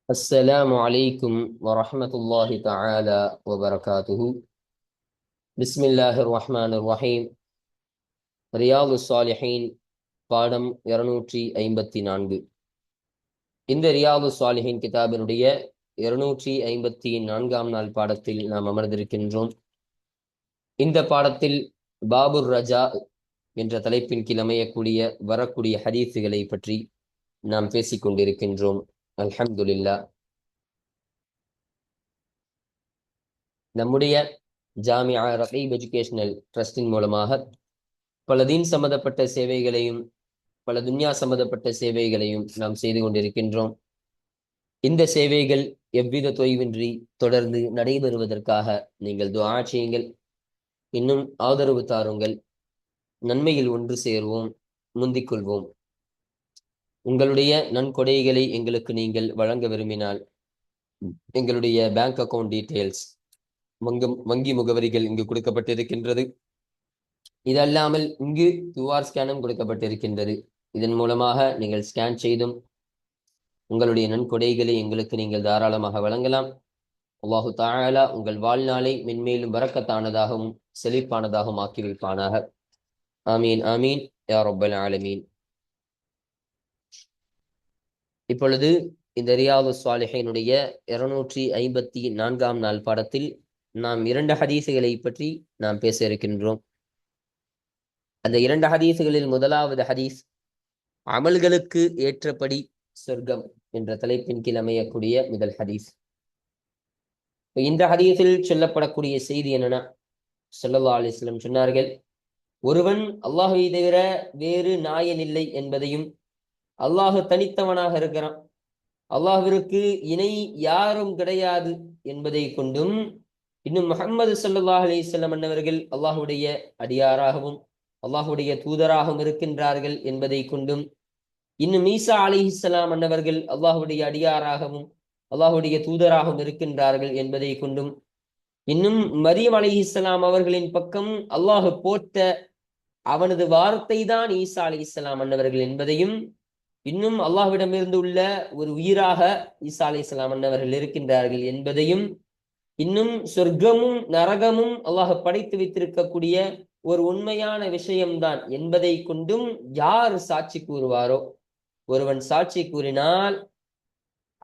السلام عليكم ورحمة الله تعالى وبركاته. بسم الله الرحمن الرحيم. ரியாது சாலிஹீன் பாடம் 254. இந்த ரியாது சாலிஹீன் கிதாபினுடைய 254ஆம் நாள் பாடத்தில் நாம் அமர்ந்திருக்கின்றோம். இந்த பாடத்தில் பாபுர் ரஜா என்ற தலைப்பின் கீழ் அமையக்கூடிய வரக்கூடிய ஹதீஸுகளை பற்றி நாம் பேசிக் கொண்டிருக்கின்றோம். அல்ஹம்துலில்லாஹ். நம்முடைய ஜாமியா ரகீப் எஜுகேஷனல் ட்ரஸ்டின் மூலமாக பல தீன் சம்பந்தப்பட்ட சேவைகளையும் பல துன்யா சம்பந்தப்பட்ட சேவைகளையும் நாம் செய்து கொண்டிருக்கின்றோம். இந்த சேவைகள் எவ்வித தொய்வின்றி தொடர்ந்து நடைபெறுவதற்காக நீங்கள் துஆ செய்யுங்கள். இன்னும் ஆதரவு தாருங்கள். நன்மையில் ஒன்று சேருவோம், முந்திக் கொள்வோம். உங்களுடைய நன்கொடைகளை எங்களுக்கு நீங்கள் வழங்க விரும்பினால் எங்களுடைய பேங்க் அக்கவுண்ட் டீட்டெயில்ஸ், வங்கி முகவரிகள் இங்கு கொடுக்கப்பட்டிருக்கின்றது. இதல்லாமல் இங்கு QR ஸ்கேனும் கொடுக்கப்பட்டிருக்கின்றது. இதன் மூலமாக நீங்கள் ஸ்கேன் செய்தும் உங்களுடைய நன்கொடைகளை எங்களுக்கு நீங்கள் தாராளமாக வழங்கலாம். அல்லாஹு தஆலா உங்கள் வாழ்நாளை மென்மேலும் பரக்கத்தானதாகவும் செழிப்பானதாகவும் ஆக்கி வைப்பானாக. ஆமீன் ஆமீன் யா ரப்பல் ஆலமீன். இப்பொழுது இந்த ரியாது ஸாலிஹீனுடைய 254ஆம் நாள் பாடத்தில் நாம் 2 ஹதீஸுகளை பற்றி நாம் பேச இருக்கின்றோம். அந்த 2 ஹதீஸுகளில் முதலாவது ஹதீஸ் அமல்களுக்கு ஏற்றபடி சொர்க்கம் என்ற தலைப்பின் கீழ் அமையக்கூடிய முதல் ஹதீஸ். இந்த ஹதீஸில் சொல்லப்படக்கூடிய செய்தி என்னன்னா, ஸல்லல்லாஹு அலைஹி வஸல்லம் சொன்னார்கள், ஒருவன் அல்லாஹ்வை தவிர வேறு நாயன் இல்லை என்பதையும், அல்லாஹ் தனித்தவனாக இருக்கிறான், அல்லாஹ்விற்கு இணை யாரும் கிடையாது என்பதை கொண்டும், இன்னும் முஹம்மது ஸல்லல்லாஹு அலைஹி வஸல்லம் அன்னவர்கள் அல்லாஹ்வுடைய அடியாராகவும் அல்லாஹ்வுடைய தூதராகவும் இருக்கின்றார்கள் என்பதை கொண்டும், இன்னும் ஈசா அலைஹிஸ்ஸலாம் அன்னவர்கள் அல்லாஹ்வுடைய அடியாராகவும் அல்லாஹ்வுடைய தூதராகவும் இருக்கின்றார்கள் என்பதை கொண்டும், இன்னும் மரியம் அலைஹிஸ்ஸலாம் அவர்களின் பக்கம் அல்லாஹ் போட்ட அவனது வார்த்தை தான் ஈசா அலைஹிஸ்ஸலாம் அன்னவர்கள் என்பதையும், இன்னும் அல்லாஹ்விடமிருந்து உள்ள ஒரு உயிராக ஈசா அலைஹிஸ்ஸலாம் அன்னவர்கள் இருக்கின்றார்கள் என்பதையும், இன்னும் சொர்க்கமும் நரகமும் அல்லாஹ் படைத்து வைத்திருக்கக்கூடிய ஒரு உண்மையான விஷயம்தான் என்பதை கொண்டும் யார் சாட்சி கூறுவாரோ, ஒருவன் சாட்சி கூறினால்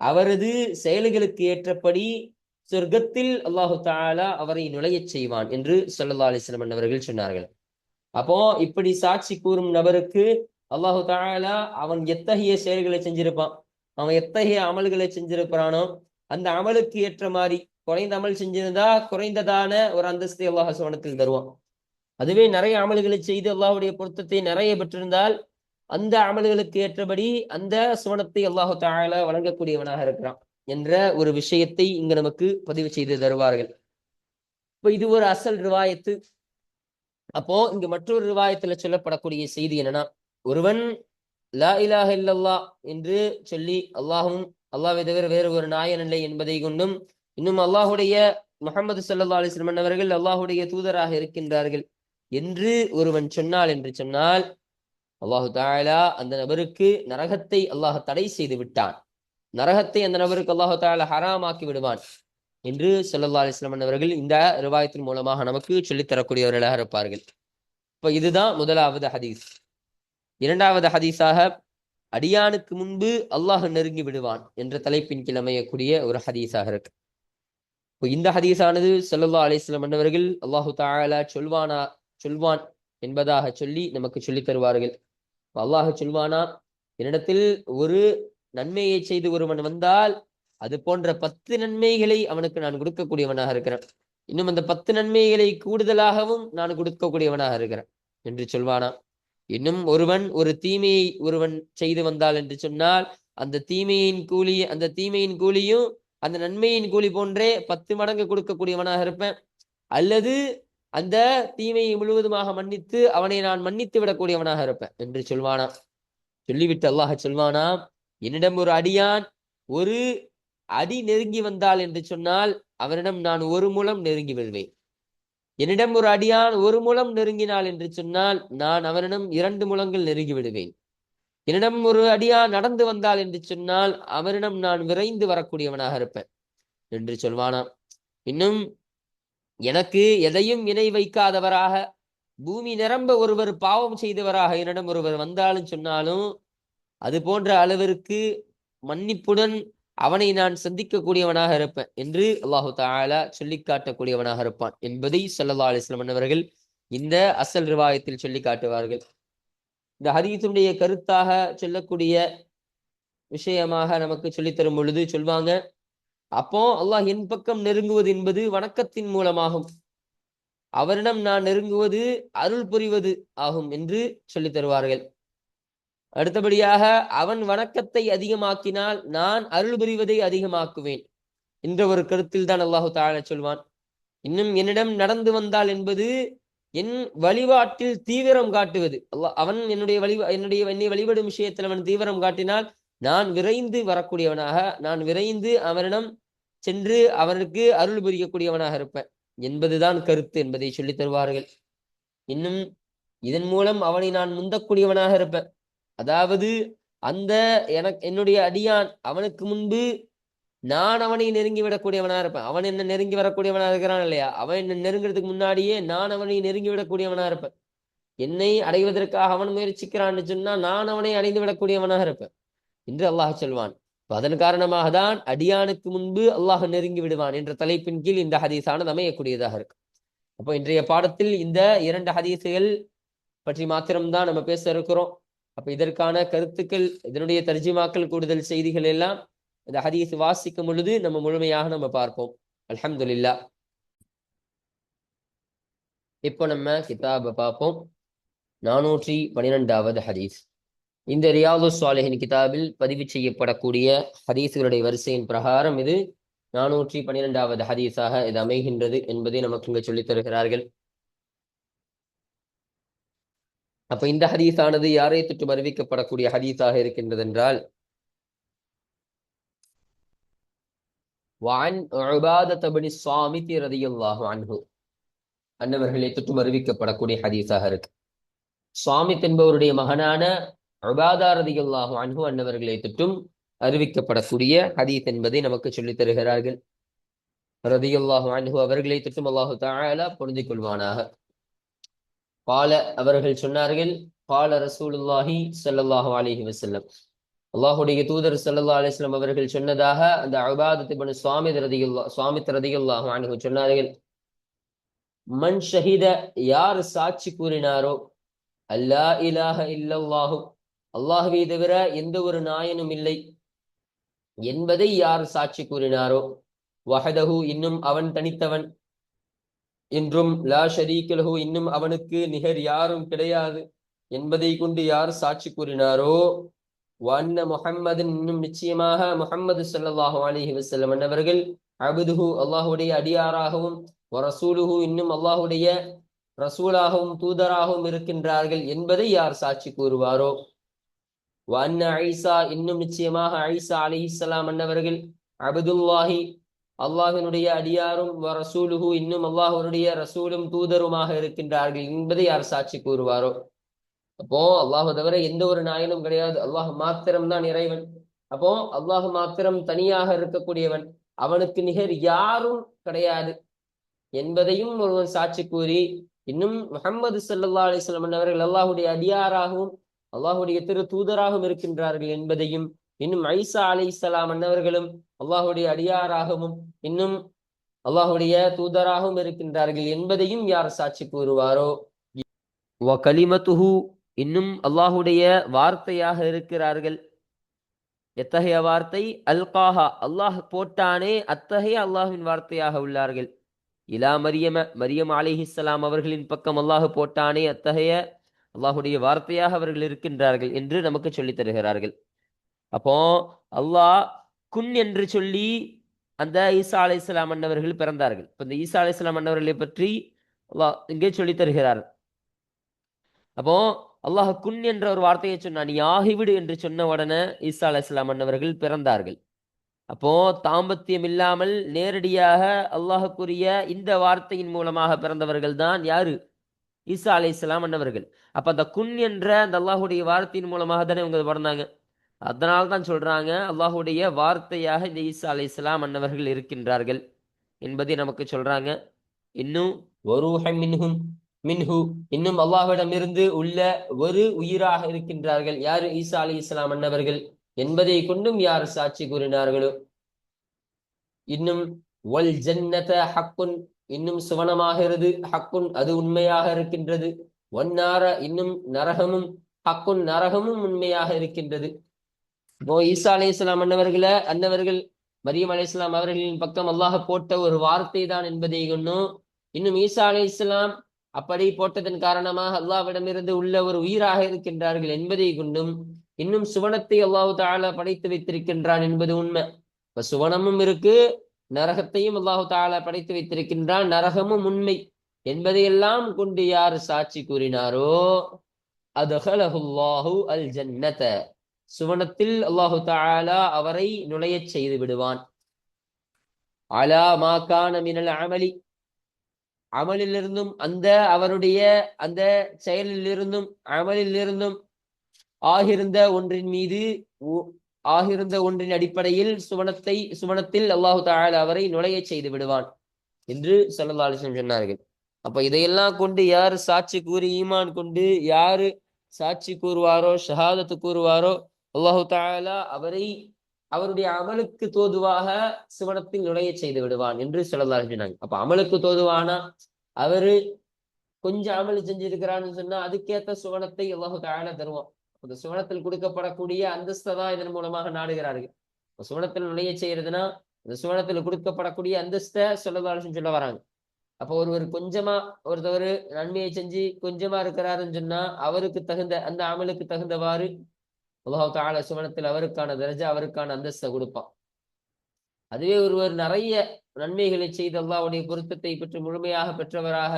அவரது செயல்களுக்கு ஏற்றபடி சொர்க்கத்தில் அல்லாஹு தஆலா அவரை நுழையச் செய்வான் என்று ஸல்லல்லாஹு அலைஹி வஸல்லம் அவர்கள் சொன்னார்கள். அப்போ இப்படி சாட்சி கூறும் நபருக்கு அல்லாஹு தஆலா அவன் எத்தகைய செயல்களை செஞ்சிருப்பான், அவன் எத்தகைய அமல்களை செஞ்சிருப்பானோ அந்த அமலுக்கு ஏற்ற மாதிரி, குறைந்த அமல் செஞ்சிருந்தா குறைந்ததான ஒரு அந்தஸ்தை அல்லாஹ் சுவனத்தில் தருவான். அதுவே நிறைய அமல்களை செய்து அல்லாஹ்வுடைய பொருத்தத்தை நிறைய பெற்றிருந்தால் அந்த அமல்களுக்கு ஏற்றபடி அந்த சுவனத்தை அல்லாஹு தஆலா வழங்கக்கூடியவனாக இருக்கிறான் என்ற ஒரு விஷயத்தை இங்கு நமக்கு பதிவு செய்து தருவார்கள். இப்போ இது ஒரு அசல் ரிவாயத்து. அப்போ இங்கு மற்றொரு ரிவாயத்துல சொல்லப்படக்கூடிய செய்தி என்னன்னா, ஒருவன் லா இலாஹ இல்லல்லாஹ் என்று சொல்லி அல்லாஹ்வை தவிர வேறு ஒரு நாயன் இல்லை என்பதை கொண்டும், இன்னும் அல்லாஹுடைய முஹம்மது ஸல்லல்லாஹு அலைஹி வஸல்லம் அவர்கள் அல்லாஹுடைய தூதராக இருக்கின்றார்கள் என்று ஒருவன் சொன்னால் என்று சொன்னால், அல்லாஹு தஆலா அந்த நபருக்கு நரகத்தை அல்லாஹ் தடை செய்து விட்டான், நரகத்தை அந்த நபருக்கு அல்லாஹு தஆலா ஹராமாக்கி விடுவான் என்று ஸல்லல்லாஹு அலைஹி வஸல்லம் அவர்கள் இந்த ரிவாயத்தின் மூலமாக நமக்கு சொல்லித் தரக்கூடியவர்களாக இருப்பார்கள். இப்ப இதுதான் முதலாவது ஹதீஸ். இரண்டாவது ஹதீஸாக அடியானுக்கு முன்பு அல்லாஹ் நெருங்கி விடுவான் என்ற தலைப்பின் கீழ் அமையக்கூடிய ஒரு ஹதீஸாக இருக்கு. இப்போ இந்த ஹதீஸானது ஸல்லல்லாஹு அலைஹி வஸல்லம் அவர்கள் அல்லாஹு தஆலா சொல்வான் என்பதாக சொல்லி நமக்கு சொல்லித் தருவார்கள். அல்லாஹ் சொல்வானா, என்னிடத்தில் ஒரு நன்மையை செய்து ஒருவன் வந்தால் அது போன்ற 10 நன்மைகளை அவனுக்கு நான் கொடுக்கக்கூடியவனாக இருக்கிறேன், இன்னும் அந்த 10 நன்மைகளை கூடுதலாகவும் நான் கொடுக்கக்கூடியவனாக இருக்கிறேன் என்று சொல்வானா. இன்னும் ஒரு தீமையை ஒருவன் செய்து வந்தால் என்று சொன்னால் அந்த தீமையின் கூலியும் அந்த நன்மையின் கூலி போன்றே 10 மடங்கு கொடுக்கக்கூடியவனாக இருப்பேன். அல்லது அந்த தீமையை முழுவதுமாக மன்னித்து அவனை நான் மன்னித்து விடக்கூடியவனாக இருப்பேன் என்று சொல்வானா. சொல்லிவிட்டு அல்லாஹ் சொல்வானா, என்னிடம் ஒரு அடியான் ஒரு அடி நெருங்கி வந்தால் என்று சொன்னால் அவனிடம் நான் ஒரு முழம் நெருங்கி விடுவேன். என்னிடம் ஒரு அடியான் ஒரு முழம் நெருங்கினாள் என்று சொன்னால் நான் அவனிடம் 2 முழங்கள் நெருங்கி விடுவேன். என்னிடம் ஒரு அடியா நடந்து வந்தால் என்று சொன்னால் அவரிடம் நான் விரைந்து வரக்கூடியவனாக இருப்பேன் என்று சொல்வானாம். இன்னும் எனக்கு எதையும் இணை வைக்காதவராக பூமி நிரம்ப ஒருவர் பாவம் செய்தவராக என்னிடம் ஒருவர் வந்தாலும் சொன்னாலும் அது போன்ற அளவிற்கு மன்னிப்புடன் அவனை நான் சந்திக்கக்கூடியவனாக இருப்பேன் என்று அல்லாஹு தஆலா சொல்லி காட்டக்கூடியவனாக இருப்பான் என்பதை ஸல்லல்லாஹு அலைஹி வஸல்லம் அவர்கள் இந்த அசல் ரிவாயத்தில் சொல்லி காட்டுவார்கள். இந்த ஹதீஸுடைய கருத்தாக சொல்லக்கூடிய விஷயமாக நமக்கு சொல்லித்தரும் பொழுது சொல்வாங்க, அப்போ அல்லாஹ் என் பக்கம் நெருங்குவது என்பது வணக்கத்தின் மூலமாகும், அவரிடம் நான் நெருங்குவது அருள் புரிவது ஆகும் என்று சொல்லித் தருவார்கள். அடுத்தபடியாக அவன் வணக்கத்தை அதிகமாக்கினால் நான் அருள் புரிவதை அதிகமாக்குவேன் என்ற ஒரு கருத்தில் தான் அல்லாஹு தஆலா சொல்வான். இன்னும் என்னிடம் நடந்து வந்தால் என்பது என் வழிபாட்டில் தீவிரம் காட்டுவது. அவன் என்னை வழிபடும் விஷயத்தில் அவன் தீவிரம் காட்டினால் நான் விரைந்து வரக்கூடியவனாக, நான் விரைந்து அவனிடம் சென்று அவனுக்கு அருள் புரியக்கூடியவனாக இருப்பேன் என்பதுதான் கருத்து என்பதை சொல்லித் தருவார்கள். இன்னும் இதன் மூலம் அவனை நான் முந்தக்கூடியவனாக இருப்பேன். அதாவது என்னுடைய அடியான் அவனுக்கு முன்பு நான் அவனை நெருங்கி விடக்கூடியவனா இருப்பேன். அவன் என்ன நெருங்கி வரக்கூடியவனா இருக்கிறான் இல்லையா, அவன் என்ன நெருங்கிறதுக்கு முன்னாடியே நான் அவனை நெருங்கி விடக்கூடியவனா இருப்பேன். என்னை அடைவதற்காக அவன் முயற்சிக்கிறான்னு சொன்னா நான் அவனை அடைந்து விடக்கூடியவனாக இருப்பேன் என்று அல்லாஹ் சொல்வான். அதன் காரணமாக தான் அடியானுக்கு முன்பு அல்லாஹ் நெருங்கி விடுவான் என்ற தலைப்பின் கீழ் இந்த ஹதீஸானது அமையக்கூடியதாக இருக்கு. அப்போ இன்றைய பாடத்தில் இந்த 2 ஹதீஸுகள் பற்றி மாத்திரம்தான் நம்ம பேச இருக்கிறோம். அப்ப இதற்கான கருத்துக்கள், இதனுடைய தர்ஜிமாக்கள், கூடுதல் செய்திகள் எல்லாம் இந்த ஹதீஸ் வாசிக்கும் பொழுது நம்ம முழுமையாக நம்ம பார்ப்போம். அல்ஹம்துலில்லாஹ். இப்போ நம்ம கிதாபை பார்ப்போம். 412வது ஹதீஸ். இந்த ரியாதுஸ் ஸாலிஹீன் கிதாபில் பதிவு செய்யப்படக்கூடிய ஹதீஸ்களுடைய வரிசையின் பிரகாரம் இது 412வது ஹதீஸாக இது அமைகின்றது என்பதை நமக்கு இங்கு சொல்லித் தருகிறார்கள். அப்ப இந்த ஹதீஸானது யாரை தொட்டு அறிவிக்கப்படக்கூடிய ஹதீஸாக இருக்கின்றது என்றால், وعن عبادة بن الصامت رضي الله عنه அன்னவர்களை தொட்டு அறிவிக்கப்படக்கூடிய ஹதீஸாக இருக்கு. சாமித் என்பவருடைய மகனான உபாதா ரலியல்லாஹு அன்ஹு அன்னவர்களை தொட்டும் அறிவிக்கப்படக்கூடிய ஹதீஸ் என்பதை நமக்கு சொல்லித் தருகிறார்கள். ரலியல்லாஹு அன்ஹு அவர்களை தொட்டும் அல்லாஹு தஆலா புரிந்து கொள்வானாக. பால அவர்கள் சொன்னார்கள், பால ரசூலுல்லாஹி ஸல்லல்லாஹு அலைஹி வஸல்லம், அல்லாஹுடைய தூதர் ஸல்லல்லாஹு அலைஹி வஸல்லம் அவர்கள் சொன்னதாக அந்த உபாதத் இப்னு ஸாமித் ரலியல்லாஹு அன்ஹு சொன்னார்கள், மன் ஷஹித, யார் சாட்சி கூறினாரோ, அல்லா இலாஹ இல்லல்லாஹு, அல்லாஹ்வை தவிர எந்த ஒரு நாயனும் இல்லை என்பதை யார் சாட்சி கூறினாரோ, வஹதஹு, இன்னும் அவன் தனித்தவன் என்றும், லா ஷரீக லஹு, இன்னும் அவனுக்கு நிகர் யாரும் கிடையாது என்பதை கொண்டு யார் சாட்சி கூறினாரோ, வஅன்ன முஹம்மதன், இன்னும் நிச்சயமாக முஹம்மது ஸல்லல்லாஹு அலைஹி வஸல்லம் அவர்கள், அப்துஹு, அல்லாஹ்வுடைய அடியாராகவும், வரசூலுஹு, இன்னும் அல்லாஹ்வுடைய ரசூலாகவும் தூதராகவும் இருக்கின்றார்கள் என்பதை யார் சாட்சி கூறுவாரோ, வஅன்ன ஈசா, இன்னும் நிச்சயமாக ஈசா அலைஹிஸ்ஸலாம் அன்னவர்கள், அப்துல்லாஹி, அல்லாஹ்வினுடைய அடியாரும், வரசூலுஹு, இன்னும் அல்லாஹ்வுடைய ரசூலும் தூதருமாக இருக்கின்றார்கள் என்பதை யார் சாட்சி கூறுவாரோ. அப்போ அல்லாஹ் தவிர எந்த ஒரு நாயனும் கிடையாது, அல்லாஹ் மாத்திரம்தான் இறைவன். அப்போ அல்லாஹ் மாத்திரம் தனியாக இருக்கக்கூடியவன், அவனுக்கு நிகர் யாரும் கிடையாது என்பதையும் ஒருவன் சாட்சி கூறி, இன்னும் முஹம்மது ஸல்லல்லாஹு அலைஹி வஸல்லம் அவர்கள் அல்லாஹ்வுடைய அடியாராகவும் அல்லாஹ்வுடைய திரு தூதராகவும் இருக்கின்றார்கள் என்பதையும், இன்னும் ஈசா அலைஹிஸ்ஸலாம் அன்னவர்களும் அல்லாஹ்வுடைய அடியாராகவும் இன்னும் அல்லாஹ்வுடைய தூதராகவும் இருக்கின்றார்கள் என்பதையும் யார் சாட்சி கூறுவாரோ, வ கலிமத்துஹு, இன்னும் அல்லாஹ்வுடைய வார்த்தையாக இருக்கிறார்கள். எத்தகைய வார்த்தை, அல்காஹா, அல்லாஹ் போட்டானே அத்தகைய அல்லாஹ்வின் வார்த்தையாக உள்ளார்கள். இலா மரியம் அலைஹிஸ்ஸலாம் அவர்களின் பக்கம் அல்லாஹ் போட்டானே அத்தகைய அல்லாஹுடைய வார்த்தையாக அவர்கள் இருக்கின்றார்கள் என்று நமக்கு சொல்லித் தருகிறார்கள். அப்போ அல்லாஹ் குன் என்று சொல்லி அந்த ஈசா அலைஹிஸ்ஸலாம் அன்னவர்கள் பிறந்தார்கள். இப்ப இந்த ஈசா அலைஹிஸ்ஸலாம் அன்னவர்களை பற்றி அல்லாஹ் இங்கே சொல்லித் தருகிறார். அப்போ அல்லாஹ் குன் என்ற ஒரு வார்த்தையை சொன்னான், நீ ஆகிவிடு என்று சொன்ன உடனே ஈசா அலைஹிஸ்ஸலாம் அன்னவர்கள் பிறந்தார்கள். அப்போ தாம்பத்தியம் இல்லாமல் நேரடியாக அல்லாஹுக்குரிய இந்த வார்த்தையின் மூலமாக பிறந்தவர்கள் தான் யாரு, ஈசா அலைஹிஸ்ஸலாம் அன்னவர்கள். அப்ப அந்த குன் என்ற அந்த அல்லாஹுடைய வார்த்தையின் மூலமாக தானே இவங்க பிறந்தாங்க. அதனால தான் சொல்றாங்க அல்லாஹுடைய வார்த்தையாக இந்த ஈசா அலைஹிஸ்ஸலாம் அன்னவர்கள் இருக்கின்றார்கள் என்பதை நமக்கு சொல்றாங்க. இன்னும் வரூஹம் மின்ஹு இன்னும் அல்லாஹ்விடமிருந்து உள்ள ஒரு உயிராக இருக்கின்றார்கள். யாரு? ஈசா அலைஹிஸ்ஸலாம் அன்னவர்கள் என்பதை கொண்டும் யார் சாட்சி கூறினார்களோ. இன்னும் வல் ஜன்னத ஹக்குன் இன்னும் சுவனமாகிறது ஹக்குன் அது உண்மையாக இருக்கின்றது. வன்னார இன்னும் நரகமும் ஹக்குன் நரகமும் உண்மையாக இருக்கின்றது. இப்போ ஈசா அலைஹிஸ்ஸலாம் அன்னவர்கள் மரியம் அலைஹிஸ்ஸலாம் அவர்களின் பக்கம் அல்லாஹ் போட்ட ஒரு வார்த்தை தான் என்பதை கொண்டும், இன்னும் ஈசா அலைஹிஸ்ஸலாம் அப்படி போட்டதன் காரணமாக அல்லாஹ்விடமிருந்து உள்ள ஒரு உயிராக இருக்கின்றார்கள் என்பதை கொண்டும், இன்னும் சுவனத்தை அல்லாஹு தஆலா படைத்து வைத்திருக்கின்றான் என்பது உண்மை. இப்ப சுவனமும் இருக்கு, நரகத்தையும் அல்லாஹு தஆலா படைத்து வைத்திருக்கின்றான், நரகமும் உண்மை என்பதையெல்லாம் கொண்டு யார் சாட்சி கூறினாரோ அதஹலஹுல்லாஹு அல் ஜன்னத சுவனத்தில் அல்லாஹு தஆலா அவரை நுழையச் செய்து விடுவான். அலா மா கான மினல் அமலி அமலிலிருந்தும் அந்த அவருடைய அந்த செயலிலிருந்தும் அமலிலிருந்தும் ஆகிருந்த ஒன்றின் மீது ஆகிருந்த ஒன்றின் அடிப்படையில் சுவனத்தில் அல்லாஹு தஆலா அவரை நுழையச் செய்து விடுவான் என்று ஸல்லல்லாஹு அலைஹி வஸல்லம் சொன்னார்கள். அப்ப இதையெல்லாம் கொண்டு யார் சாட்சி கூறி ஈமான் கொண்டு யாரு சாட்சி கூறுவாரோ ஷஹாதத்து கூறுவாரோ அல்லாஹு தஆலா அவரை அவருடைய அமலுக்கு தோதுவாக சுவனத்தில் நுழைய செய்து விடுவான் என்று ஸல்லல்லாஹு அலைஹி சொன்னாங்க. அப்ப அமலுக்கு தோதுவானா அவரு கொஞ்சம் அமல் செஞ்சிருக்கிறான்னு சொன்னா அதுக்கேற்ற சுவனத்தை அல்லாஹு தஆலா தருவான். அந்த சுவனத்தில் கொடுக்கப்படக்கூடிய அந்தஸ்தை தான் இதன் மூலமாக நாடுகிறார்கள். சுவனத்தில் நுழைய செய்யறதுன்னா இந்த சுவனத்தில் கொடுக்கப்படக்கூடிய அந்தஸ்தை ஸல்லல்லாஹு அலைஹி சொல்ல வராங்க. அப்போ கொஞ்சமா ஒருத்தவர் நன்மையை செஞ்சு கொஞ்சமா இருக்கிறாருன்னு சொன்னா அவருக்கு தகுந்த அந்த அமலுக்கு தகுந்தவாறு அல்லாஹ் தஆலா சுவனத்தில் அவருக்கான தரஜா அவருக்கான அந்தஸ்தை கொடுப்பான். அதுவே ஒருவர் நிறைய நன்மைகளை செய்து அல்லாஹ்வுடைய பொருத்தத்தை பெற்று முழுமையாக பெற்றவராக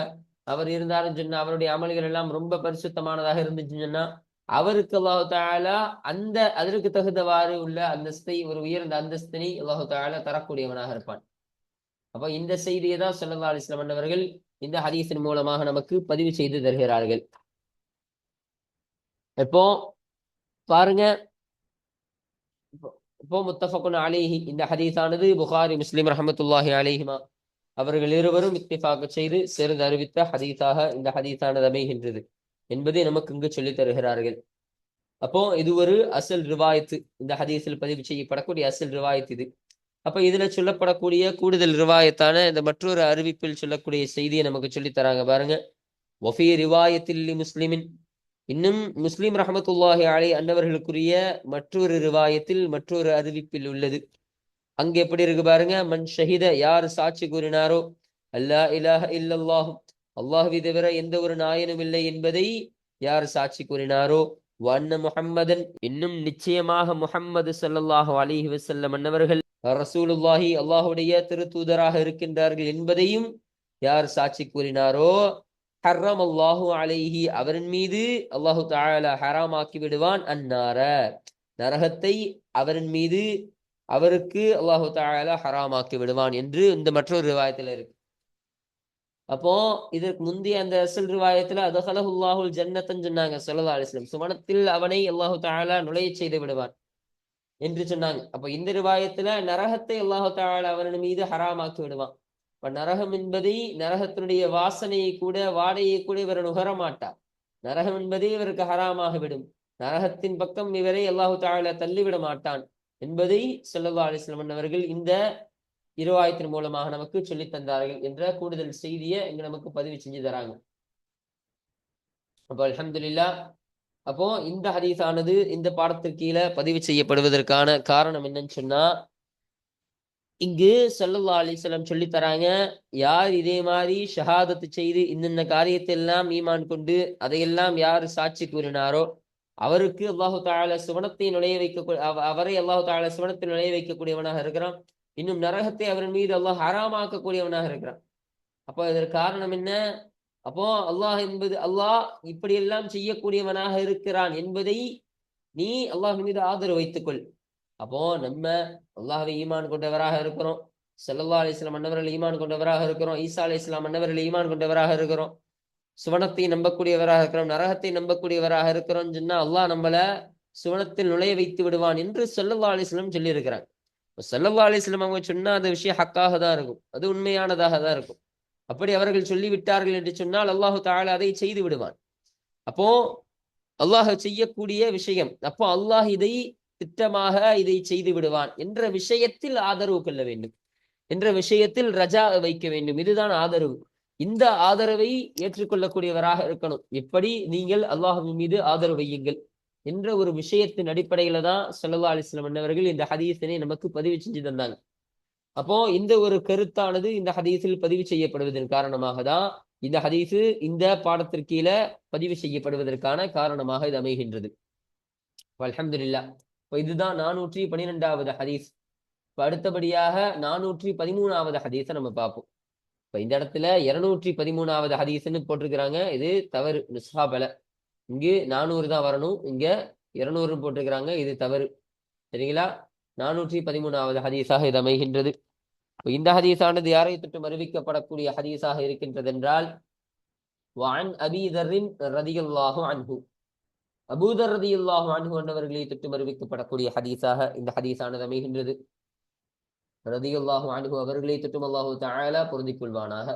அவர் இருந்தாருன்னு சொன்னா அவருடைய அமல்கள் எல்லாம் ரொம்ப பரிசுத்தமானதாக இருந்துச்சுன்னு சொன்னா அவருக்கு அல்லாஹ் தஆலா அந்த அதற்கு தகுந்தவாறு உள்ள அந்தஸ்தை ஒரு உயர்ந்த அந்தஸ்தினை அல்லாஹ் தஆலா தரக்கூடியவனாக இருப்பான். அப்ப இந்த செய்தியை தான் ஸல்லல்லாஹு அலைஹி வஸல்லம் அவர்கள் இந்த ஹதீஸின் மூலமாக நமக்கு பதிவு செய்து தருகிறார்கள். இப்போ பாருங்க, இப்போ முத்தஃபகுன் அலைஹி இந்த ஹதீஸானது புகாரி முஸ்லிம் ரஹ்மத்துல்லாஹி அலைஹிமா அவர்கள் இருவரும் இத்திஃபாக செய்து சேர்ந்து அறிவித்த ஹதீஸாக இந்த ஹதீஸானது அமைகின்றது என்பதை நமக்கு இங்கு சொல்லித் தருகிறார்கள். அப்போ இது ஒரு அசல் ரிவாயத்து, இந்த ஹதீஸில் பதிவு செய்யப்படக்கூடிய அசல் ரிவாயத் இது. அப்ப இதுல சொல்லப்படக்கூடிய கூடுதல் ரிவாயத்தான இந்த மற்றொரு அறிவிப்பில் சொல்லக்கூடிய செய்தியை நமக்கு சொல்லித் தராங்க பாருங்க. வஃபி ரிவாயத்தில் முஸ்லிமின் இன்னும் முஸ்லிம் ரஹமத்துல்லாஹி அலை அன்னவர்களுக்குரிய மற்றொரு ரிவாயத்தில் மற்றொரு அறிவிப்பில் உள்ளது. அங்க எப்படி இருக்கு பாருங்க. மன் ஷஹித யார் சாட்சி கூறினாரோ அல்லா இலாஹ இல்லல்லாஹு அல்லாஹ்வை தவிர எந்த ஒரு நாயனும் இல்லை என்பதை யார் சாட்சி கூறினாரோ வன்ன முஹம்மதன் இன்னும் நிச்சயமாக முஹம்மது ஸல்லல்லாஹு அலைஹி வஸல்லம் அன்னவர்கள் ரசூலுல்லாஹி அல்லாஹுடைய திருத்தூதராக இருக்கின்றார்கள் என்பதையும் யார் சாட்சி கூறினாரோ ஹர்ரம் அல்லாஹு அலைஹி அவரின் மீது அல்லாஹு தஆலா ஹராமாக்கி விடுவான் அன்னார நரகத்தை அவரின் மீது அவருக்கு அல்லாஹு தஆலா ஹராமாக்கி விடுவான் என்று இந்த மற்றொரு ரிவாயத்தில் இருக்கு. அப்போ இதற்கு முந்தைய அந்த அசல் ரிவாயத்துல அதஹலஹுல்லாஹுல் ஜன்னத்தன்னு சொன்னாங்க ஸல்லல்லாஹு அலைஹி வஸல்லம், சுவனத்தில் அவனை அல்லாஹு தஆலா நுழைய செய்து விடுவான் என்று சொன்னாங்க. அப்ப இந்த ரிவாயத்துல நரகத்தை அல்லாஹு தஆலா அவரின் மீது ஹராமாக்கி விடுவான். இப்ப நரகம் என்பதை நரகத்தினுடைய வாசனையை கூட வாடையை கூட இவர் நுகர மாட்டார். நரகம் என்பதே இவருக்கு ஹராமாக விடும். நரகத்தின் பக்கம் இவரை அல்லாஹு தஆலா தள்ளிவிட மாட்டான் என்பதை ஸல்லல்லாஹு அலைஹி வஸல்லம் அவர்கள் இந்த ரிவாயத்தின் மூலமாக நமக்கு சொல்லித் தந்தார்கள் என்ற கூடுதல் செய்தியை இங்க நமக்கு பதிவு செஞ்சு தராங்க. அப்போ அல்ஹம்துலில்லாஹ். அப்போ இந்த ஹதீஸானது இந்த பாடத்திற்கு கீழே பதிவு செய்யப்படுவதற்கான காரணம் என்னன்னு சொன்னா, இங்கு ஸல்லல்லாஹு அலைஹி வஸல்லம் சொல்லி தராங்க, யார் இதே மாதிரி ஷஹாதத்து செய்து இந்த காரியத்தை எல்லாம் ஈமான் கொண்டு அதையெல்லாம் யார் சாட்சி கூறினாரோ அவருக்கு அல்லாஹு தஆலா சுவனத்தை நுழைய வைக்க அவரை அல்லாஹு தஆலா சுவனத்தில் நுழைய வைக்கக்கூடியவனாக இருக்கிறான். இன்னும் நரகத்தை அவரின் மீது அல்லாஹ் ஹராமாக்கக்கூடியவனாக இருக்கிறான். அப்போ இதற்கு காரணம் என்ன? அப்போ அல்லாஹ் இப்படியெல்லாம் செய்யக்கூடியவனாக இருக்கிறான் என்பதை நீ அல்லாஹ் மீது ஆதரவு வைத்துக்கொள். அப்போ நம்ம அல்லாஹ்வை ஈமான் கொண்டவராக இருக்கிறோம், ஸல்லல்லாஹு அலைஹி வஸல்லம் அன்னவர்கள் ஈமான் கொண்டவராக இருக்கிறோம், ஈசா அலைஹிஸ்ஸலாம் அன்னவர்கள் ஈமான் கொண்டவராக இருக்கிறோம். சுவனத்தை நம்பக்கூடியவராக இருக்கிறோம், நரகத்தை நம்பக்கூடியவராக இருக்கிறோம்னு சொன்னா அல்லாஹ் நம்மள சுவனத்தில் நுழைய வைத்து விடுவான் என்று ஸல்லல்லாஹு அலைஹி வஸல்லம் சொல்லி இருக்கிறாங்க. ஸல்லல்லாஹு அலைஹி வஸல்லம் அவங்க சொன்னா அந்த விஷயம் ஹக்காக தான் இருக்கும், அது உண்மையானதாக தான் இருக்கும். அப்படி அவர்கள் சொல்லிவிட்டார்கள் என்று சொன்னால் அல்லாஹு தஆலா அதை செய்து விடுவான். அப்போ அல்லாஹ் செய்யக்கூடிய விஷயம், அப்போ அல்லாஹ் இதை திட்டமாக இதை செய்து விடுவான் என்ற விஷயத்தில் ஆதரவு கொள்ள வேண்டும், என்ற விஷயத்தில் ரஜா வைக்க வேண்டும். இதுதான் ஆதரவு. இந்த ஆதரவை ஏற்றுக்கொள்ளக்கூடியவராக இருக்கணும். எப்படி நீங்கள் அல்லாஹ்வின் மீது ஆதரவு வையுங்கள் என்ற ஒரு விஷயத்தின் அடிப்படையில தான் ஸல்லல்லாஹு அலைஹி வஸல்லம் அவர்கள் இந்த ஹதீஸினை நமக்கு பதிவு செஞ்சு தந்தாங்க. அப்போ இந்த ஒரு கருத்தானது இந்த ஹதீஸில் பதிவு செய்யப்படுவதன் காரணமாக தான் இந்த ஹதீஸு இந்த பாடத்திற்கு கீழே பதிவு செய்யப்படுவதற்கான காரணமாக இது அமைகின்றது. அல்ஹம்துலில்லாஹ். இப்போ இதுதான் 412வது ஹதீஸ். இப்போ அடுத்தபடியாக 413வது ஹதீஸை நம்ம பார்ப்போம். இப்போ இந்த இடத்துல 213வது ஹதீஸ்ன்னு போட்டிருக்கிறாங்க, இது தவறு, நுஸ்ஹாபல. இங்கு 400 தான் வரணும், இங்க 200 போட்டிருக்கிறாங்க, இது தவறு. சரிங்களா? 413வது ஹதீஸாக இது அமைகின்றது. இந்த ஹதீஸானது யாரை தொட்டும் அறிவிக்கப்படக்கூடிய ஹதீஸாக இருக்கின்றது என்றால், வஅன் அபீ தர்ரின் ரலியல்லாஹு அன்ஹு, அபூ தர் ரலியல்லாஹு அன்ஹு என்பவர்களை தொட்டும் அறிவிக்கப்படக்கூடிய ஹதீஸாக இந்த ஹதீஸானது அமைகின்றது. ரலியல்லாஹு அன்ஹு அவர்களை தொட்டும் அல்லாஹு தஆலா பொருந்திக் கொள்வானாக.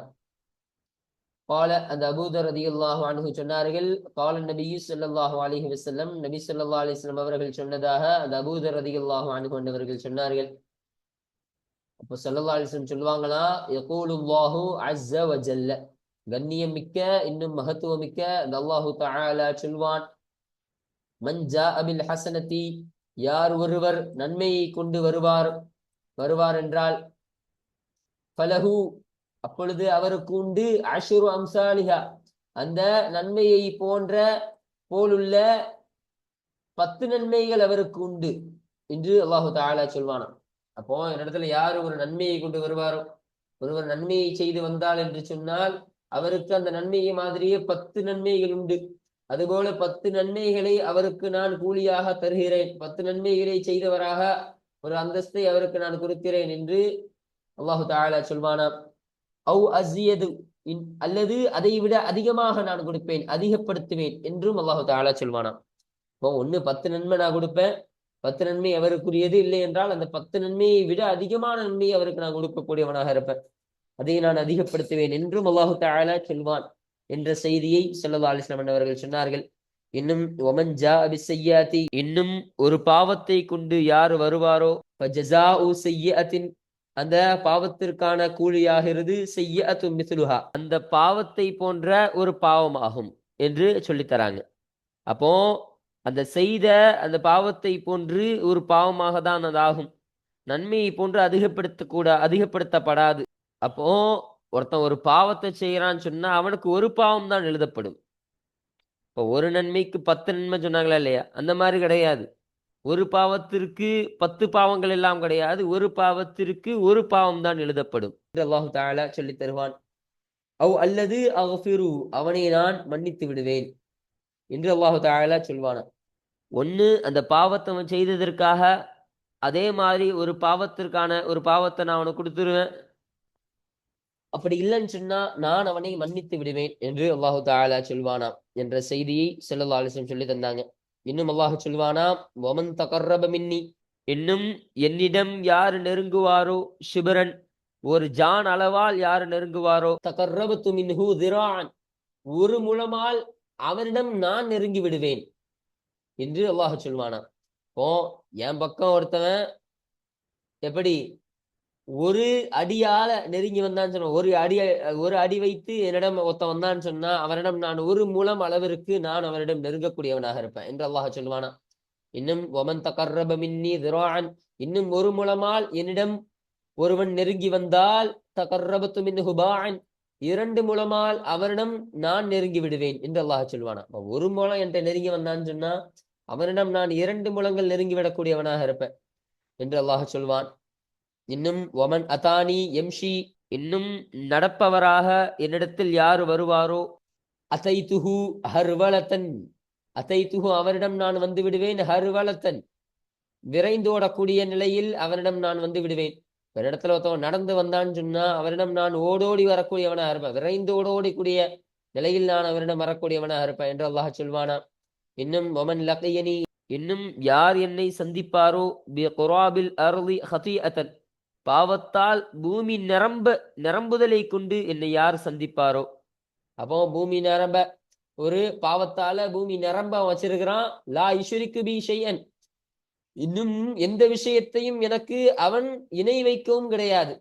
قال அந்த அபூ தர் ரலியல்லாஹு அன்ஹு சொன்னார்கள், قال النبي صلى الله عليه وسلم, நபி ஸல்லல்லாஹு அலைஹி வஸல்லம் அவர்கள் சொன்னதாக அந்த அபூ தர் ரலியல்லாஹு அன்ஹு என்பவர்கள் சொன்னார்கள். அப்போ ஸல்லல்லாஹு அலைஹி வஸல்லம் சொல்லுவாங்களா, யகூலுல்லாஹு அஸ்ஸ வ ஜல்ல, கண்ணியம் மிக்க இன்னும் மகத்துவமிக்க அந்த அல்லாஹு தஆலா சொல்வான், மன் ஜாஅ பில் ஹஸனதி, யார் ஒருவர் நன்மையை கொண்டு வருவார் என்றால், ஃபலஹு, அப்பொழுது அவருக்கு உண்டு, அஷ்ரு அம்சாலிஹா, அந்த நன்மையை போலுள்ள 10 நன்மைகள் அவருக்கு உண்டு என்று அல்லாஹு தஆலா சொல்வானாம். அப்போ இந்த இடத்துல யார் ஒரு நன்மையை கொண்டு வருவாரோ, ஒருவர் நன்மையை செய்து வந்தால் என்று சொன்னால் அவருக்கு அந்த நன்மையை மாதிரியே 10 நன்மைகள் உண்டு. அதுபோல 10 நன்மைகளை அவருக்கு நான் கூலியாக தருகிறேன், 10 நன்மைகளை செய்தவராக ஒரு அந்தஸ்தை அவருக்கு நான் கொடுக்கிறேன் என்று அல்லாஹு தஆலா சொல்வானாம். அவு அஸியது, அல்லது அதை விட அதிகமாக நான் கொடுப்பேன், அதிகப்படுத்துவேன் என்றும் அல்லாஹு தஆலா சொல்வானாம். இப்போ 10 நன்மை நான் கொடுப்பேன், 10 நன்மை அவருக்குரியது, இல்லை என்றால் அந்த 10 நன்மையை விட அதிகமான நன்மையை அவருக்கு நான் கொடுக்கக்கூடியவனாக இருப்பேன், அதை நான் அதிகப்படுத்துவேன் என்றும் அல்லாஹு தஆலா சொல்வான் என்ற செய்தியை ஸல்லல்லாஹு அலைஹி வஸல்லம் அவர்கள் சொன்னார்கள். இன்னும் வமன் ஜாஅ பிஸ்ஸய்யாத்தி, இன்னும் ஒரு பாவத்தை கொண்டு யார் வருவாரோ, ஃபஜஸாஉ ஸய்யிஅத்தின், அந்த பாவத்திற்கான கூலியாகிறது ஸய்யிஅத்து மிஸ்லுஹா, அந்த பாவத்தை போன்ற ஒரு பாவமாகும் என்று சொல்லித்தராங்க. அப்போ அந்த செய்த அந்த பாவத்தை போன்று ஒரு பாவமாக தான் அதாகும், நன்மையை போன்று அதிகப்படுத்தப்படாது. அப்போ ஒருத்தன் ஒரு பாவத்தை செய்யறான்னு சொன்னா அவனுக்கு ஒரு பாவம் தான் எழுதப்படும். இப்போ ஒரு நன்மைக்கு 10 நன்மை சொன்னாங்களா இல்லையா, அந்த மாதிரி கிடையாது. ஒரு பாவத்திற்கு 10 பாவங்கள் எல்லாம் கிடையாது, ஒரு பாவத்திற்கு ஒரு பாவம் தான் எழுதப்படும் என்று அல்லாஹு தஆலா சொல்லி தருவான். அவ் அல்லது அஃபிரு, அவனை நான் மன்னித்து விடுவேன் என்று அல்லாஹு தஆலா சொல்வானா. ஒன்று அந்த பாவத்தை அவன் செய்ததற்காக அதே மாதிரி ஒரு பாவத்தை நான் அவனுக்கு கொடுத்துருவேன். அப்படி இல்லைன்னு சொன்னா நான் அவனை மன்னித்து விடுவேன் என்று அல்லாஹு தஆலா சொல்வானாம் என்ற செய்தியை ஸல்லல்லாஹு அலைஹி வஸல்லம் சொல்லி தந்தாங்க. இன்னும் அல்லாஹ் சொல்வானாம், வமன் தகர்ரப மின்னி, இன்னும் என்னிடம் யார் நெருங்குவாரோ, ஷிபரன், ஒரு ஜான் அளவால் யார் நெருங்குவாரோ, தகர்ரபது மின்ஹு திரான், ஒரு முழமால் அவனிடம் நான் நெருங்கி விடுவேன் என்று அல்லாஹ் சொல்வானாம். இப்போ என் பக்கம் ஒருத்தவன் எப்படி ஒரு அடியால நெருங்கி வந்தான்னு சொன்ன, ஒரு அடி வைத்து என்னிடம் ஒருத்தன் வந்தான்னு சொன்னா அவனிடம் நான் ஒரு முழம் அளவிற்கு நான் அவனிடம் நெருங்கக்கூடியவனாக இருப்பேன் என்று அல்லாஹ் சொல்வானா. இன்னும் வமன் தகர்ரப மின்னி திரான், இன்னும் ஒரு முழமால் என்னிடம் ஒருவன் நெருங்கி வந்தால், தகர்ரபது மின்ஹு பாஅன், 2 முழமால் அவனிடம் நான் நெருங்கி விடுவேன் என்று அல்லாஹ் சொல்வானா. ஒரு முழம் என்கிட்ட நெருங்கி வந்தான்னு சொன்னா அவனிடம் நான் 2 முழங்கள் நெருங்கி விடக்கூடியவனாக இருப்பேன் என்று அல்லாஹ் சொல்வான். இன்னும் வமன் அதானி எம்ஷி, இன்னும் நடப்பவராக என்னிடத்தில் யார் வருவாரோ, அதைத்துஹு ஹர்வலத்தன், அதைத்துஹு அவரிடம் நான் வந்து விடுவேன், ஹர்வலத்தன் விரைந்தோடக்கூடிய நிலையில் அவரிடம் நான் வந்து விடுவேன். ஒரு இடத்துல ஒருத்தவன் நடந்து வந்தான்னு சொன்னா அவரிடம் நான் ஓடோடி வரக்கூடியவனா இருப்பேன், விரைந்து ஓடோடிக்கூடிய நிலையில் நான் அவரிடம் வரக்கூடியவனாக இருப்பேன் என்று அல்லாஹ் சொல்வானா. இன்னும் ஒமன் லகையனி, இன்னும் யார் என்னை சந்திப்பாரோ பி குராபில் அர்லி ஹதீஅத்தன், பாவத்தால் பூமி நிரம்புதலை கொண்டு என்னை யார் சந்திப்பாரோ. அப்போ பூமி நிரம்ப, ஒரு பாவத்தால பூமி நிரம்ப வச்சிருக்கிறான். லா இஷ்ரிக்கு பி ஷைஅன், இன்னும் எந்த விஷயத்தையும் எனக்கு அவன் இணை வைக்கவும் கிடையாது,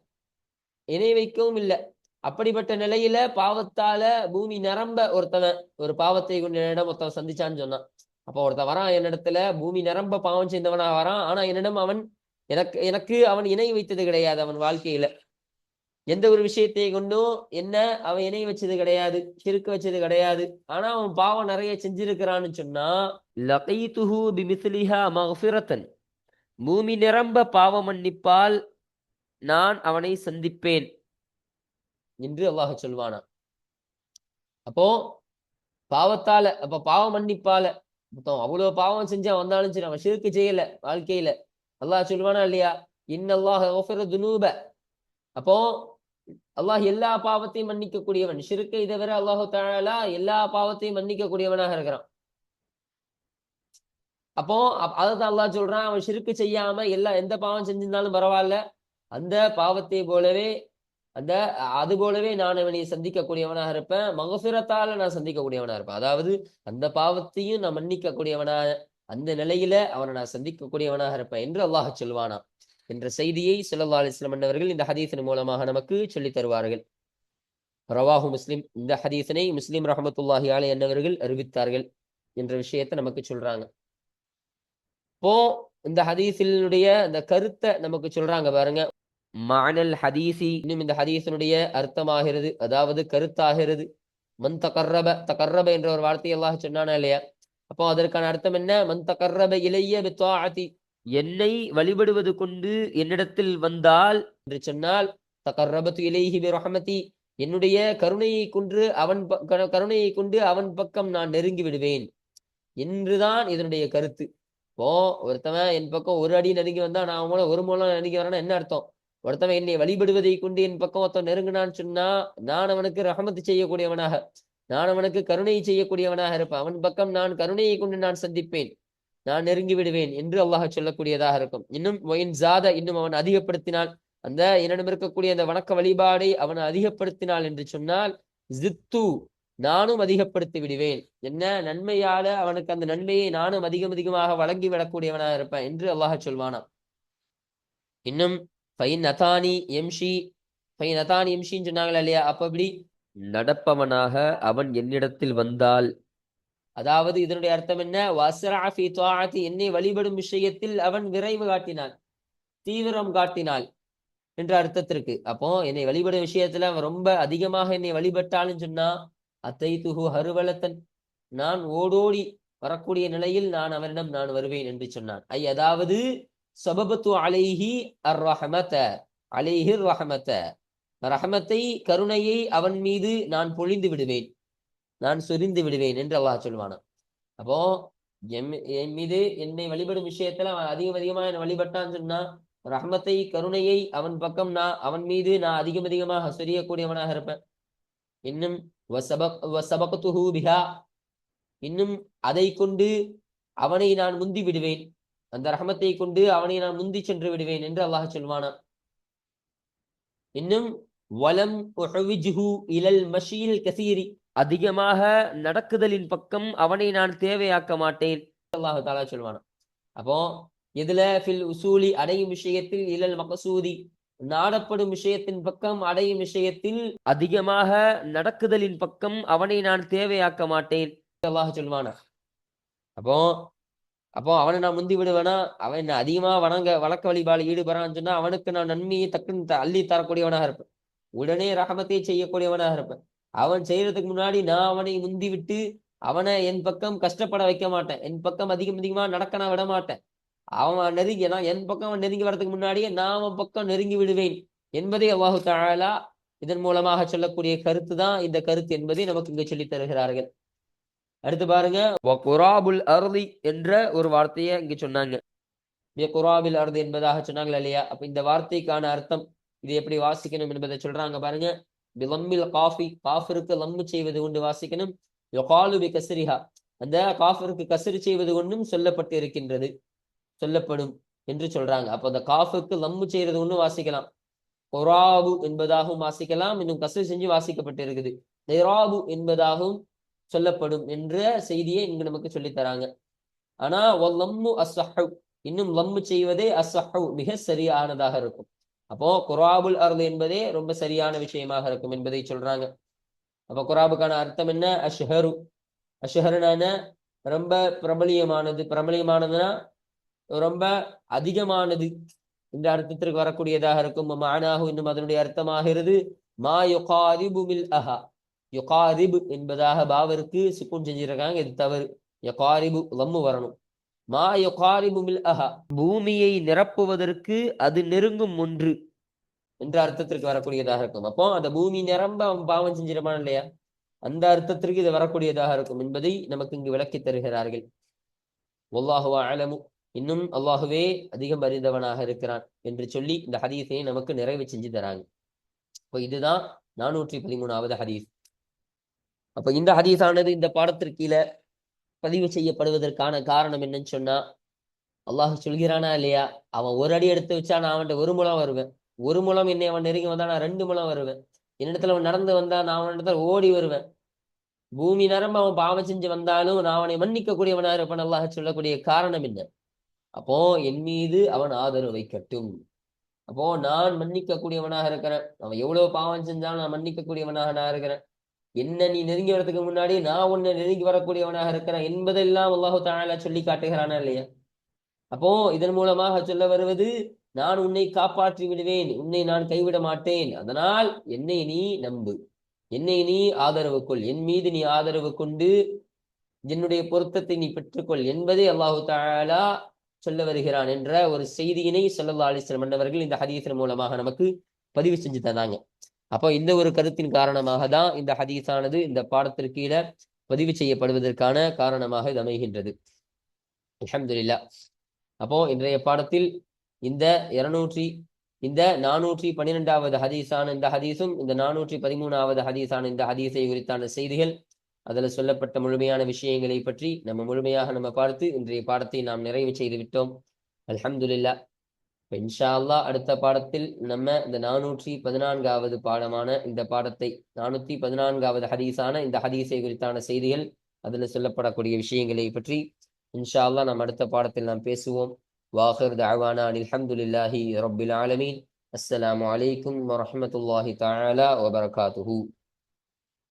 இணை வைக்கவும் இல்லை. அப்படிப்பட்ட நிலையில பாவத்தால பூமி நிரம்ப ஒருத்தவன் ஒரு பாவத்தை கொண்டு என்னிடம் ஒருத்தவன் சந்திச்சான்னு சொன்னான். அப்போ ஒருத்தன் வரான் என்னிடத்துல, பூமி நிரம்ப பாவம் செய்தவனா வரான். ஆனா என்னிடம் அவன் எனக்கு அவன் இணை வைத்தது கிடையாது. அவன் வாழ்க்கையில எந்த ஒரு விஷயத்தை கொண்டும் என்ன அவன் இணை வச்சது கிடையாது, சிறுக்கு வச்சது கிடையாது. ஆனா அவன் பாவம் நிறைய செஞ்சிருக்கிறான்னு சொன்னா, லகைதுஹு பிமிஸ்லிஹா மக்ஃபிரத்தன், பூமி நிரம்ப பாவ மன்னிப்பால் நான் அவனை சந்திப்பேன் என்று அல்லாஹ் சொல்வானா. அப்போ பாவத்தால, அப்ப பாவ மன்னிப்பால, மொத்தம் அவ்வளவு பாவம் செஞ்சா வந்தாலும் சரி அவன் ஷிர்க் செய்யல வாழ்க்கையில, அல்லாஹ் சொல்வானா இல்லையா, இன்னல்லாஹ் கஃபிரு துனூப. அப்போ அல்லாஹ் எல்லா பாவத்தையும் மன்னிக்க கூடியவன். ஷிர்க்கை தவிர அல்லாஹு தஆலா எல்லா பாவத்தையும் மன்னிக்க கூடியவனாக இருக்கிறான். அப்போ அதான் அல்லாஹ் சொல்றான், அவன் ஷிர்க் செய்யாம எந்த பாவம் செஞ்சிருந்தாலும் பரவாயில்ல, அந்த பாவத்தை போலவே அது போலவே நான் அவனை சந்திக்கக்கூடியவனாக இருப்பேன். மகஃபிரத்தால நான் சந்திக்கக்கூடியவனா இருப்பேன். அதாவது அந்த பாவத்தையும் நான் மன்னிக்கக்கூடியவனா, அந்த நிலையில அவனை நான் சந்திக்கக்கூடியவனாக இருப்பேன் என்று அல்லாஹ் சொல்வானா என்ற செய்தியை ஸல்லல்லாஹு அலைஹி வஸல்லம் அவர்கள் இந்த ஹதீஸின் மூலமாக நமக்கு சொல்லித் தருவார்கள். ரவாஹு முஸ்லிம், இந்த ஹதீஸினை முஸ்லிம் ரஹ்மத்துல்லாஹி அலைஹி என்பவர்கள் அறிவித்தார்கள் என்ற விஷயத்தை நமக்கு சொல்றாங்க. இப்போ இந்த ஹதீஸினுடைய இந்த கருத்தை நமக்கு சொல்றாங்க பாருங்க. மஅனல் ஹதீஸி, இன்னும் இந்த ஹதீஸினுடைய அர்த்தமாகிறது, அதாவது கருத்தாகிறது. மன் தகர்ரப என்ற ஒரு வார்த்தையை அல்லாஹ் சொன்னானா இல்லையா. அப்போ அதற்கான அர்த்தம் என்ன? மன் தகர்ரப இலைய பித்வாஅதி, என்னை வழிபடுவது கொண்டு என்னிடத்தில் வந்தால் என்று சொன்னால், தகர்ரபது இலைஹி பிரஹ்மதி, என்னுடைய கருணையை கொண்டு அவன் பக்கம் நான் நெருங்கி விடுவேன் என்றுதான் இதனுடைய கருத்து. இப்போ ஒருத்தவன் என் பக்கம் ஒரு அடி நெருங்கி வந்தா நான் அவன் ஒரு மூலம் நெருங்கி வரேன்னா என்ன அர்த்தம்? ஒருத்தவன் என்னை வழிபடுவதை கொண்டு என் பக்கம் ஒருத்தன் நெருங்கினான்னு சொன்னா, நான் அவனுக்கு ரஹமத்து செய்யக்கூடியவனாக, நான் அவனுக்கு கருணை செய்யக்கூடியவனாக இருப்பேன். அவன் பக்கம் நான் கருணையை கொண்டு நான் சந்திப்பேன், நான் நெருங்கி விடுவேன் என்று அல்லாஹ் சொல்லக்கூடியதாக இருக்கும். இன்னும் இன்னும் அவன் அதிகப்படுத்தினால், அந்த என்னிடம் இருக்கக்கூடிய அந்த வணக்க வழிபாடை அவன் அதிகப்படுத்தினால் என்று சொன்னால், ஜித்து, நானும் அதிகப்படுத்தி விடுவேன். என்ன நன்மையால அவனுக்கு அந்த நன்மையை நானும் அதிகமாக வழங்கி விடக்கூடியவனாக இருப்பேன் என்று அல்லாஹ் சொல்வானா. இன்னும் ஃபைன் அதானி எம்ஷின்னு சொன்னாங்களா இல்லையா. அப்ப அப்படி நடப்பவனாக அவன் என்னிடத்தில் வந்தால், அதாவது இதனுடைய அர்த்தம் என்ன? வஸ்ரஅ ஃபீ துஆத்தி, என்னை வழிபடும் விஷயத்தில் அவன் விரைவு காட்டினான், தீவிரம் காட்டினாள் என்ற அர்த்தத்திற்கு. அப்போ என்னை வழிபடும் விஷயத்துல அவன் ரொம்ப அதிகமாக என்னை வழிபட்டாலும் சொன்னா, அத்தைதுஹு ஹர்வலத்தன், நான் ஓடோடி வரக்கூடிய நிலையில் நான் அவனிடம் நான் வருவேன் என்று சொன்னான். அதாவது சபபத்து அலைஹி அர்ரஹமத, அலைஹி ரஹமத, ரஹமத்தை கருணையை அவன் மீது நான் பொழிந்து விடுவேன், நான் சொரிந்து விடுவேன் என்று அல்லாஹ் சொல்வானா. அப்போ என் மீது என்னை வழிபடும் விஷயத்துல அவன் அதிகமா என்னை வழிபட்டான்னு சொன்னா, ரஹமத்தை கருணையை அவன் மீது நான் அதிகமாக சொரியக்கூடியவனாக இருப்பேன். இன்னும் வசபக்துஹு பிஹா, இன்னும் அதை கொண்டு அவனை நான் முந்தி விடுவேன், அந்த ரஹமத்தை கொண்டு அவனை நான் முந்தி சென்று விடுவேன் என்று அல்லாஹ் சொல்வானா. இன்னும் வலம் உஹ்விஜ்ஹு இலல் மஷீல் கஸீரி, அதிகமாக நடக்குதலின் பக்கம் அவனை நான் தேவையாக்க மாட்டேன் அல்லாஹ் தஆலா சொல்வானா. அப்போ இதுல ஃபில் உசூலி, அடையும் விஷயத்தில், இலல் மக்சூதி, நாடப்படும் விஷயத்தின் பக்கம், அடையும் விஷயத்தில் அதிகமாக நடக்குதலின் பக்கம் அவனை நான் தேவையாக்க மாட்டேன் அல்லாஹ் சொல்வானா. அப்போ அவனை நான் முந்தி விடுவேனா, அவன் அதிகமா வழக்க வழிபாடு ஈடுபடான்னு சொன்னா அவனுக்கு நான் நன்மையை டக்குன்னு அள்ளி தரக்கூடியவனாக இருப்பேன், உடனே ரஹமத்தை செய்யக்கூடியவனாக இருப்பேன். அவன் செய்யறதுக்கு முன்னாடி நான் அவனை முந்தி விட்டு அவனை என் பக்கம் கஷ்டப்பட வைக்க மாட்டேன், என் பக்கம் அதிகமா நடக்க நான் விட மாட்டேன். அவன் என் பக்கம் அவன் நெருங்கி வர்றதுக்கு முன்னாடியே நான் அவன் பக்கம் நெருங்கி விடுவேன் என்பதை அல்லாஹு தஆலா இதன் மூலமாக சொல்லக்கூடிய கருத்து தான் இந்த கருத்து என்பதை நமக்கு இங்கு சொல்லித் தருகிறார்கள். அடுத்து பாருங்க, குராபுல் அர்தி என்ற ஒரு வார்த்தையை இங்க சொன்னாங்க. குராபில் அர்தி என்பதாக சொன்னாங்களா இல்லையா. அப்ப இந்த வார்த்தைக்கான அர்த்தம், இது எப்படி வாசிக்கணும் என்பதை சொல்றாங்க பாருங்க. பிலம்மில் காஃபி, காஃபிற்கு லம்மு செய்வது கொண்டு வாசிக்கணும். யுகாலு பி கஸ்ரிஹா, அந்த காஃபிற்கு கஸ்ரு செய்வது கொண்டும் சொல்லப்பட்டு இருக்கின்றது, சொல்லப்படும் என்று சொல்றாங்க. அப்போ அந்த காஃபுக்கு லம்மு செய்யறது கொண்டு வாசிக்கலாம். கொராபு என்பதாகவும் வாசிக்கலாம், இன்னும் கஸ்ரு செஞ்சு வாசிக்கப்பட்டு இருக்குது. நிராபு என்பதாகவும் சொல்லப்படும் என்ற செய்தியை இங்கு நமக்கு சொல்லித் தராங்க. ஆனா லம்மு அஸ்ஸஹு, இன்னும் லம்மு செய்வதே அஸ்ஸஹு மிக சரியானதாக இருக்கும். அப்போ குராபுல் அர்து என்பதே ரொம்ப சரியான விஷயமாக இருக்கும் என்பதை சொல்றாங்க. அப்போ குராபுக்கான அர்த்தம் என்ன? அஷ்ஹரு. அஷ்ஹருனான ரொம்ப பிரபலியமானது, பிரபலியமானதுன்னா ரொம்ப அதிகமானது இந்த அர்த்தத்திற்கு வரக்கூடியதாக இருக்கும். மானாஹு, இன்னும் அதனுடைய அர்த்தமாகிறது மா யுகாரிபு மில் அஹா. யுகாரிபு என்பதாக பாவருக்கு சுக்கூன் செஞ்சிருக்காங்க, இது தவறு. யுகாரிபு லம்மு வரணும். மா யுகாரிபு மில் அஹா, பூமியை நிரப்புவதற்கு அது நெருங்கும் ஒன்று என்ற அர்த்தத்திற்கு வரக்கூடியதாக இருக்கும். அப்போ அந்த பூமி நிரம்ப அவன் பாவம் செஞ்சிருப்பான் இல்லையா, அந்த அர்த்தத்திற்கு இது வரக்கூடியதாக இருக்கும் என்பதை நமக்கு இங்கு விளக்கி தருகிறார்கள். வல்லாஹு அலமு, இன்னும் அல்லாஹுவே அதிகம் அறிந்தவனாக இருக்கிறான் என்று சொல்லி இந்த ஹதீஸை நமக்கு நிறைவு செஞ்சு தராங்க. இப்போ இதுதான் 413வது ஹதீஸ். அப்ப இந்த ஹதீஸானது இந்த பாடத்திற்கு கீழே பதிவு செய்யப்படுவதற்கான காரணம் என்னன்னு சொன்னா, அல்லாஹ் சொல்கிறானா இல்லையா, அவன் ஒரு அடி எடுத்து வச்சா நான் அவன்கிட்ட ஒரு முழம் வருவேன், ஒரு முழம் என்னை அவன் நெருங்கி வந்தா நான் 2 முழம் வருவேன், என்னிடத்துல அவன் நடந்து வந்தா நான் அவனிடத்துல ஓடி வருவேன், பூமி நிரம்ப அவன் பாவம் செஞ்சு வந்தாலும் நான் அவனை மன்னிக்க கூடியவனா இருப்பான் அல்லாஹ் சொல்லக்கூடிய காரணம் என்ன? அப்போ என் மீது அவன் ஆதரவு வைக்கட்டும். அப்போ நான் மன்னிக்க கூடியவனாக இருக்கிறேன், அவன் எவ்வளவு பாவம் செஞ்சாலும் நான் மன்னிக்க கூடியவனாக நான் இருக்கிறேன், என்ன நீ நெருங்கி வரதுக்கு முன்னாடி நான் உன்னை நெருங்கி வரக்கூடியவனாக இருக்கிறேன் என்பதெல்லாம் அல்லாஹு தஆலா சொல்லி காட்டுகிறானா இல்லையா? அப்போ இதன் மூலமாக சொல்ல வருவது, நான் உன்னை காப்பாற்றி விடுவேன், உன்னை நான் கைவிட மாட்டேன், அதனால் என்னை நீ நம்பு, என்னை நீ ஆதரவு கொள், என் மீது நீ ஆதரவு கொண்டு என்னுடைய பொருத்தத்தை நீ பெற்றுக்கொள் என்பதை அல்லாஹு தஆலா சொல்ல வருகிறான் என்ற ஒரு செய்தியினை ஸல்லல்லாஹு அலைஹி வஸல்லம் அவர்கள் இந்த ஹதீஸின் மூலமாக நமக்கு பதிவு செஞ்சு தந்தாங்க. அப்போ இந்த ஒரு கருத்தின் காரணமாக தான் இந்த ஹதீஸானது இந்த பாடத்திற்கு கீழே பதிவு செய்யப்படுவதற்கான காரணமாக இது அமைகின்றது. அல்ஹம்துலில்லாஹ். அப்போ இன்றைய பாடத்தில் இந்த 412வது ஹதீஸான இந்த ஹதீஸும், இந்த 413வது ஹதீஸான இந்த ஹதீஸை குறித்தான செய்திகள், அதில் சொல்லப்பட்ட முழுமையான விஷயங்களை பற்றி முழுமையாக நம்ம பார்த்து இன்றைய பாடத்தை நாம் நிறைவு செய்து விட்டோம். அல்ஹம்துலில்லாஹ். இன்ஷா அல்லாஹ் அடுத்த பாடத்தில் நம்ம இந்த 414வது பாடமான இந்த பாடத்தை, 414வது ஹதீஸான இந்த ஹதீஸை குறித்தான செய்திகள், அதில் சொல்லப்படக்கூடிய விஷயங்களை பற்றி இன்ஷா அல்லாஹ் நாம் அடுத்த பாடத்தில் நாம் பேசுவோம். வாஹிர் தஅவானா அல்ஹம்துலில்லாஹி ரப்பில் ஆலமீன். அஸ்ஸலாமு அலைக்கும் வரஹ்மத்துல்லாஹி தஆலா வபரகாத்துஹு.